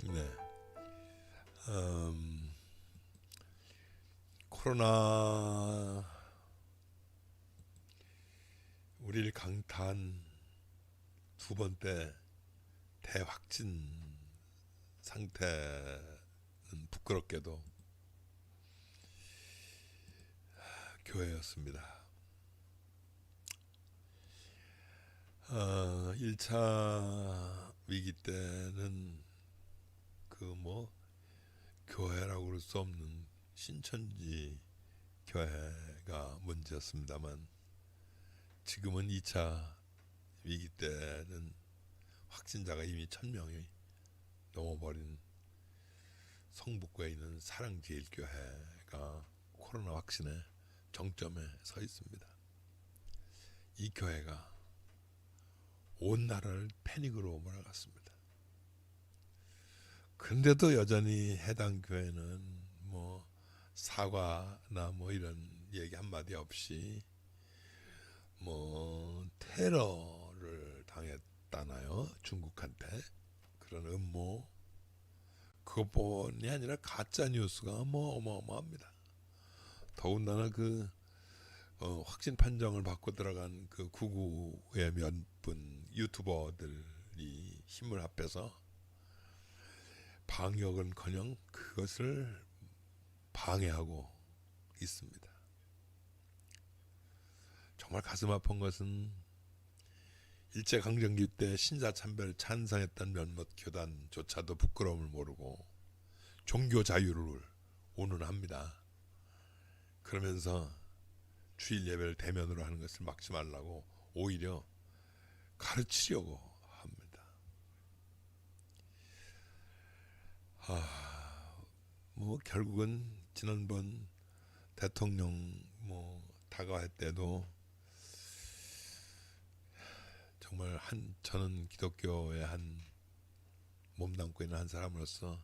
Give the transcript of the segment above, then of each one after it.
네. 음, 코로나 우리를 강타한 두 번째 대확진 상태는 부끄럽게도 교회였습니다. 1차 위기 때는 교회라고 그럴 수 없는 신천지 교회가 문제였습니다만, 지금은 2차 위기 때는 확진자가 이미 1000명이 넘어버린 성북구에 있는 사랑제일교회가 코로나 확진의 정점에 서 있습니다. 이 교회가 온 나라를 패닉으로 몰아갔습니다. 그런데도 여전히 해당 교회는 사과나 이런 얘기 한마디 없이 테러를 당했다나요, 중국한테. 그런 음모, 그것뿐이 아니라 가짜 뉴스가 어마어마합니다. 더군다나 확진 판정을 받고 들어간 그 구구의 몇 분 유튜버들이 힘을 합해서 방역은커녕 그것을 방해하고 있습니다. 정말 가슴 아픈 것은 일제강점기 때 신사참배를 찬성했던 몇몇 교단조차도 부끄러움을 모르고 종교 자유를 운운합니다. 그러면서 주일 예배를 대면으로 하는 것을 막지 말라고 오히려 가르치려고 합니다. 결국은 지난번 대통령 다가할 때도 정말 저는 기독교의 한 몸담고 있는 한 사람으로서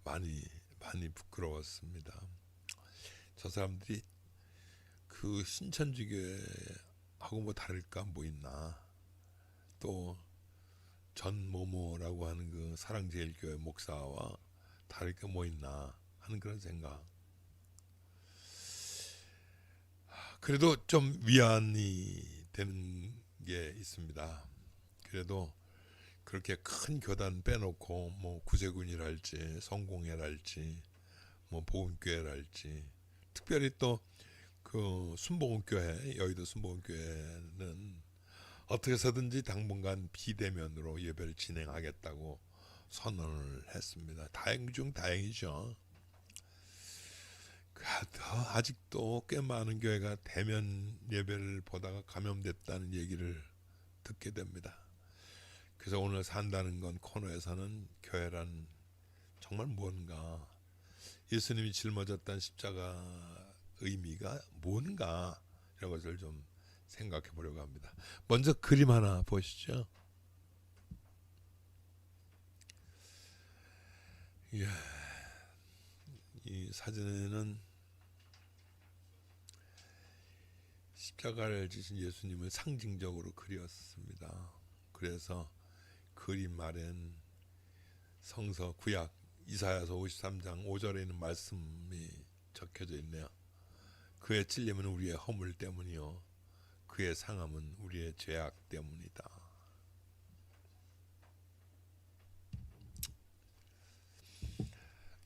많이 부끄러웠습니다. 저 사람들이 그 신천지교회하고 다를까 있나, 또 전 모모라고 하는 그 사랑제일교회 목사와 다를 게 있나 하는 그런 생각. 그래도 좀 위안이 되는 게 있습니다. 그래도 그렇게 큰 교단 빼놓고 구세군이랄지 성공회랄지 보은교회랄지, 특별히 또 그 순복음교회, 여의도 순복음교회는 어떻게 해서든지 당분간 비대면으로 예배를 진행하겠다고 선언을 했습니다. 다행 중 다행이죠. 아직도 꽤 많은 교회가 대면 예배를 보다가 감염됐다는 얘기를 듣게 됩니다. 그래서 오늘 산다는 건 코너에서는 교회란 정말 뭔가, 예수님이 짊어졌던 십자가 의미가 뭔가, 이런 것을 좀 생각해 보려고 합니다. 먼저 그림 하나 보시죠. 예, 이 사진에는 십자가를 지신 예수님을 상징적으로 그렸습니다. 그래서 그림 아래는 성서 구약 이사야서 53장 5절에 있는 말씀이 적혀져 있네요. 그의 찔림은 우리의 허물 때문이요, 그의 상함은 우리의 죄악 때문이다.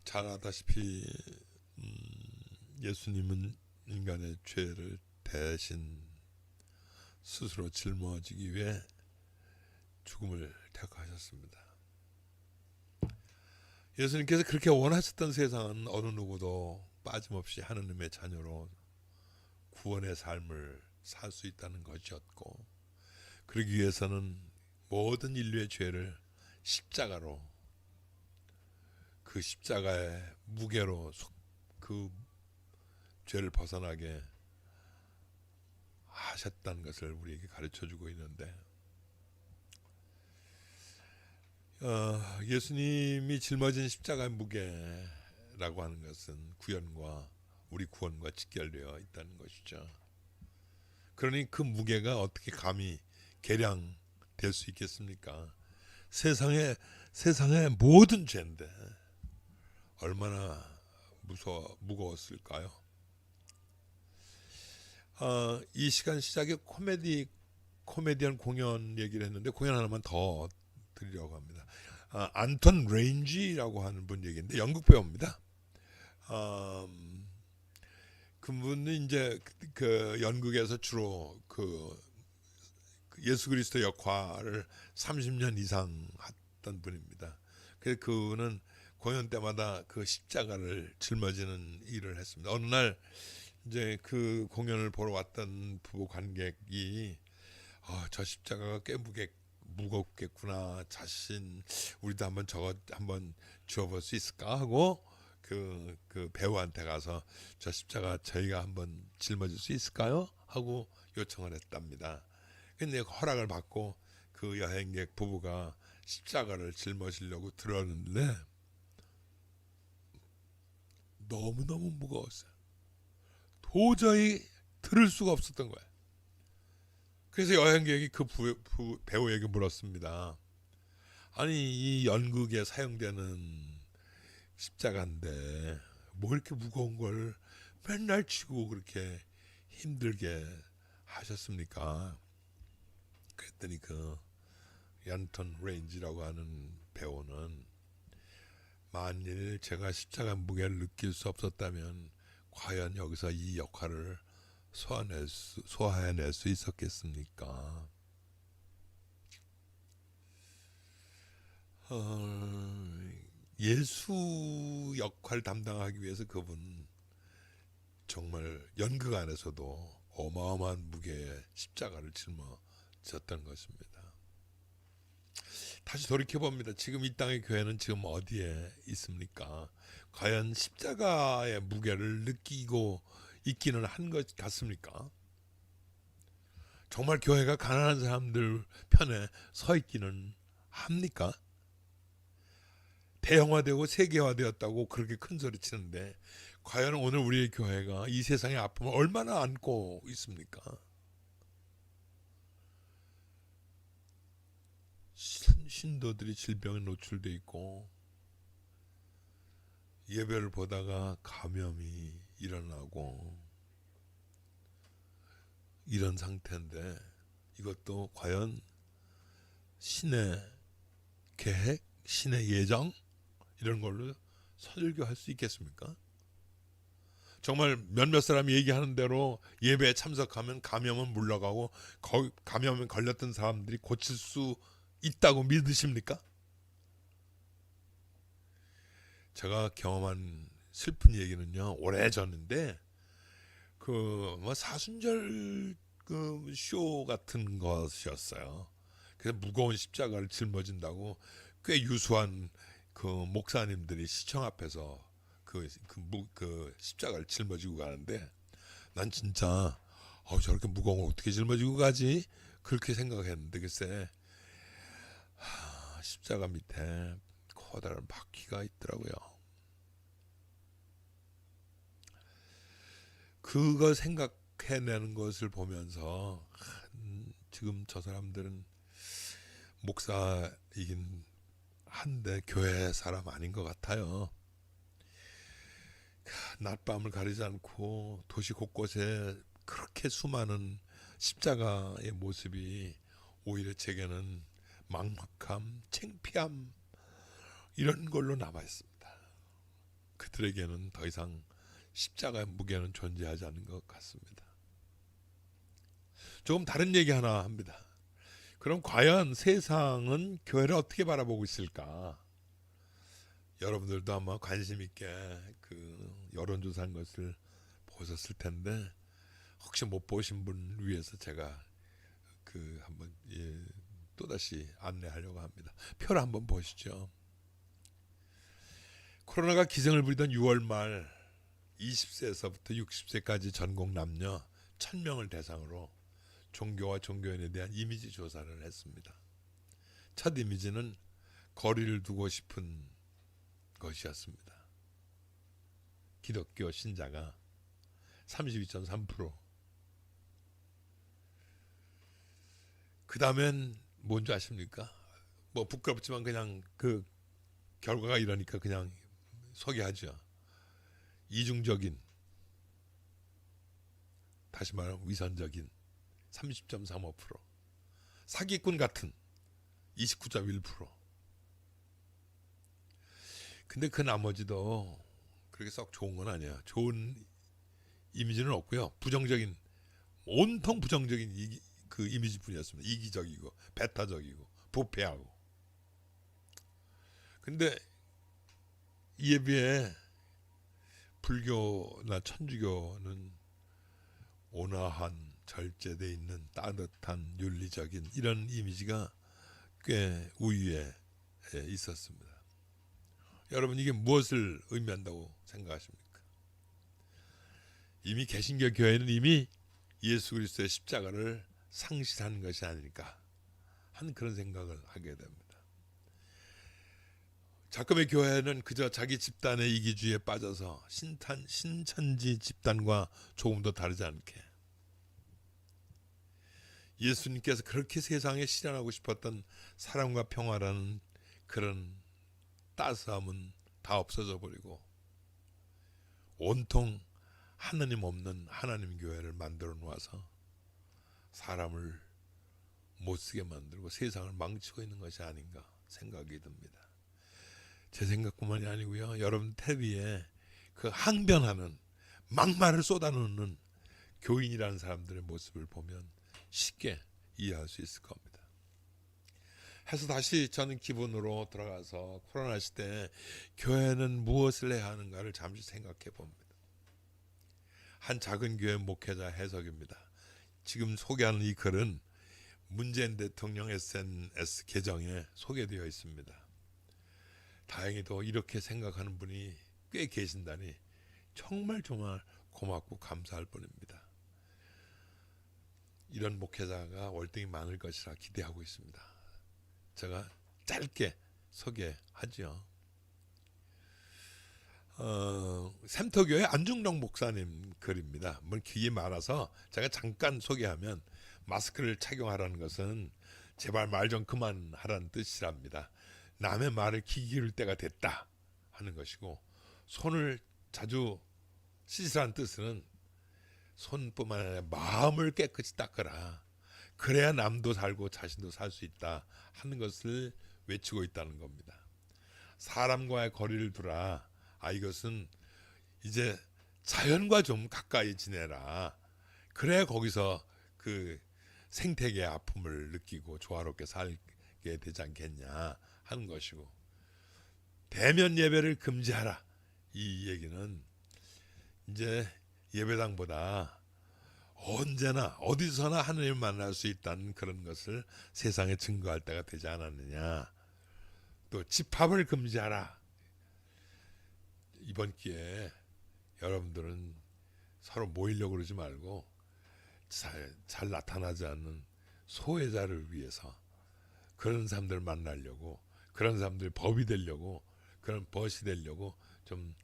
잘 아다시피 예수님은 인간의 죄를 대신 스스로 짊어지기 위해 죽음을 택하셨습니다. 예수님께서 그렇게 원하셨던 세상은 어느 누구도 빠짐없이 하느님의 자녀로 구원의 삶을 살 수 있다는 것이었고, 그러기 위해서는 모든 인류의 죄를 십자가로, 그 십자가의 무게로 그 죄를 벗어나게 하셨다는 것을 우리에게 가르쳐주고 있는데, 예수님이 짊어진 십자가의 무게라고 하는 것은 구원과 우리 구원과 직결되어 있다는 것이죠. 그러니 그 무게가 어떻게 감히 계량될 수 있겠습니까? 세상에 세상의 모든 죄인데 얼마나 무거웠을까요? 이 시간 시작에 코미디언 공연 얘기를 했는데 공연 하나만 더 드리려고 합니다. 안톤 레인지라고 하는 분 얘기인데 영국 배우입니다. 그분은 이제 그 연극에서 주로 그 예수 그리스도 역할을 30년 이상 했던 분입니다. 그래서 그분은 공연 때마다 그 십자가를 짊어지는 일을 했습니다. 어느 날 이제 그 공연을 보러 왔던 부부 관객이 저 십자가가 꽤 무겁겠구나. 자신 우리도 한번 저거 한번 주워볼 수 있을까 하고 그 배우한테 가서 저 십자가 저희가 한번 짊어질 수 있을까요? 하고 요청을 했답니다. 근데 허락을 받고 그 여행객 부부가 십자가를 짊어지려고 들었는데 너무너무 무거웠어요. 도저히 들을 수가 없었던 거예요. 그래서 여행객이 그 배우에게 물었습니다. 아니 이 연극에 사용되는 십자가인데 뭐 이렇게 무거운 걸 맨날 치고 그렇게 힘들게 하셨습니까? 그랬더니 그 얀톤 레인지라고 하는 배우는 만일 제가 십자가 무게를 느낄 수 없었다면 과연 여기서 이 역할을 소화해낼 수 있었겠습니까? 예수 역할 담당하기 위해서 그분 정말 연극 안에서도 어마어마한 무게의 십자가를 짊어졌던 것입니다. 다시 돌이켜봅니다. 지금 이 땅의 교회는 지금 어디에 있습니까? 과연 십자가의 무게를 느끼고 있기는 한 것 같습니까? 정말 교회가 가난한 사람들 편에 서 있기는 합니까? 대형화되고 세계화되었다고 그렇게 큰 소리 치는데 과연 오늘 우리의 교회가 이 세상의 아픔을 얼마나 안고 있습니까? 신도들이 질병에 노출돼 있고 예배를 보다가 감염이 일어나고 이런 상태인데 이것도 과연 신의 계획, 신의 예정 이런 걸로 설교할 수 있겠습니까? 정말 몇몇 사람이 얘기하는 대로 예배에 참석하면 감염은 물러가고 감염에 걸렸던 사람들이 고칠 수 있다고 믿으십니까? 제가 경험한 슬픈 얘기는요 오래전인데 그 뭐 사순절 그 쇼 같은 것이었어요. 그래서 무거운 십자가를 짊어진다고 꽤 유수한 그 목사님들이 시청 앞에서 그 십자가를 짊어지고 가는데 난 진짜 저렇게 무거운 걸 어떻게 짊어지고 가지 그렇게 생각했는데 글쎄 십자가 밑에 커다란 바퀴가 있더라고요. 그걸 생각해내는 것을 보면서 지금 저 사람들은 목사이긴 한데 교회 사람 아닌 것 같아요. 낮밤을 가리지 않고 도시 곳곳에 그렇게 수많은 십자가의 모습이 오히려 제게는 막막함, 창피함 이런 걸로 남아 있습니다. 그들에게는 더 이상 십자가의 무게는 존재하지 않는 것 같습니다. 조금 다른 얘기 하나 합니다. 그럼 과연 세상은 교회를 어떻게 바라보고 있을까? 여러분들도 아마 관심 있게 그 여론조사한 것을 보셨을 텐데 혹시 못 보신 분 위해서 제가 그 한번 또다시 안내하려고 합니다. 표를 한번 보시죠. 코로나가 기승을 부리던 6월 말 20세에서부터 60세까지 전국 남녀 1000명을 대상으로 종교와 종교인에 대한 이미지 조사를 했습니다. 첫 이미지는 거리를 두고 싶은 것이었습니다. 기독교 신자가 32.3%. 그 다음엔 뭔지 아십니까? 뭐 부끄럽지만 그냥 그 결과가 이러니까 그냥 소개하죠. 이중적인, 다시 말하면 위선적인 30.35%, 사기꾼 같은 29.1%. 근데 그 나머지도 그렇게 썩 좋은 건 아니야. 좋은 이미지는 없고요. 부정적인, 온통 부정적인 그 이미지뿐이었습니다. 이기적이고 배타적이고 부패하고. 근데 이에 비해 불교나 천주교는 온화한, 절제돼 있는 따뜻한, 윤리적인 이런 이미지가 꽤 우위에 있었습니다. 여러분, 이게 무엇을 의미한다고 생각하십니까? 이미 개신교 교회는 이미 예수 그리스도의 십자가를 상실한 것이 아닐까 하는 그런 생각을 하게 됩니다. 자금의 교회는 그저 자기 집단의 이기주의에 빠져서 신천지 집단과 조금도 다르지 않게 예수님께서 그렇게 세상에 실현하고 싶었던 사랑과 평화라는 그런 따스함은 다 없어져 버리고 온통 하나님 없는 하나님 교회를 만들어 놓아서 사람을 못쓰게 만들고 세상을 망치고 있는 것이 아닌가 생각이 듭니다. 제 생각뿐만이 아니고요. 여러분 텔레비에 그 항변하는, 막말을 쏟아놓는 교인이라는 사람들의 모습을 보면 쉽게 이해할 수 있을 겁니다. 해서 다시 저는 기본으로 들어가서 코로나 시대에 교회는 무엇을 해야 하는가를 잠시 생각해 봅니다. 한 작은 교회 목회자 해석입니다. 지금 소개하는 이 글은 문재인 대통령 SNS 계정에 소개되어 있습니다. 다행히도 이렇게 생각하는 분이 꽤 계신다니 정말 고맙고 감사할 뿐입니다. 이런 목회자가 월등히 많을 것이라 기대하고 있습니다. 제가 짧게 소개하죠. 샘터교회 안중동 목사님 글입니다. 뭐 길이 많아서 제가 잠깐 소개하면, 마스크를 착용하라는 것은 제발 말 좀 그만하라는 뜻이랍니다. 남의 말을 귀 기울일 때가 됐다 하는 것이고, 손을 자주 씻으라는 뜻은 손뿐만 아니라 마음을 깨끗이 닦으라. 그래야 남도 살고 자신도 살 수 있다 하는 것을 외치고 있다는 겁니다. 사람과의 거리를 두라. 이것은 이제 자연과 좀 가까이 지내라. 그래야 거기서 그 생태계의 아픔을 느끼고 조화롭게 살게 되지 않겠냐 하는 것이고, 대면 예배를 금지하라. 이 얘기는 이제 예배당보다 언제나 어디서나 하나님을 만날 수 있다는 그런 것을 세상에 증거할 때가 되지 않았느냐. 또 집합을 금지하라. 이번 기회에 여러분들은 서로 모이려고 그러지 말고 잘 나타나지 않는 소외자를 위해서, 그런 사람들을 만나려고, 그런 사람들이 법이 되려고, 그런 벗이 되려고 좀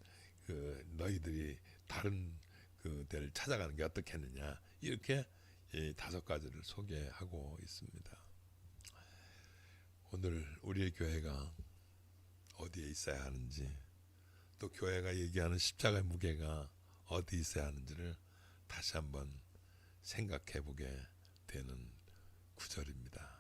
너희들이 다른 그 데를 찾아가는 게 어떻겠느냐, 이렇게 5가지를 소개하고 있습니다. 오늘 우리의 교회가 어디에 있어야 하는지, 또 교회가 얘기하는 십자가의 무게가 어디 있어야 하는지를 다시 한번 생각해 보게 되는 구절입니다.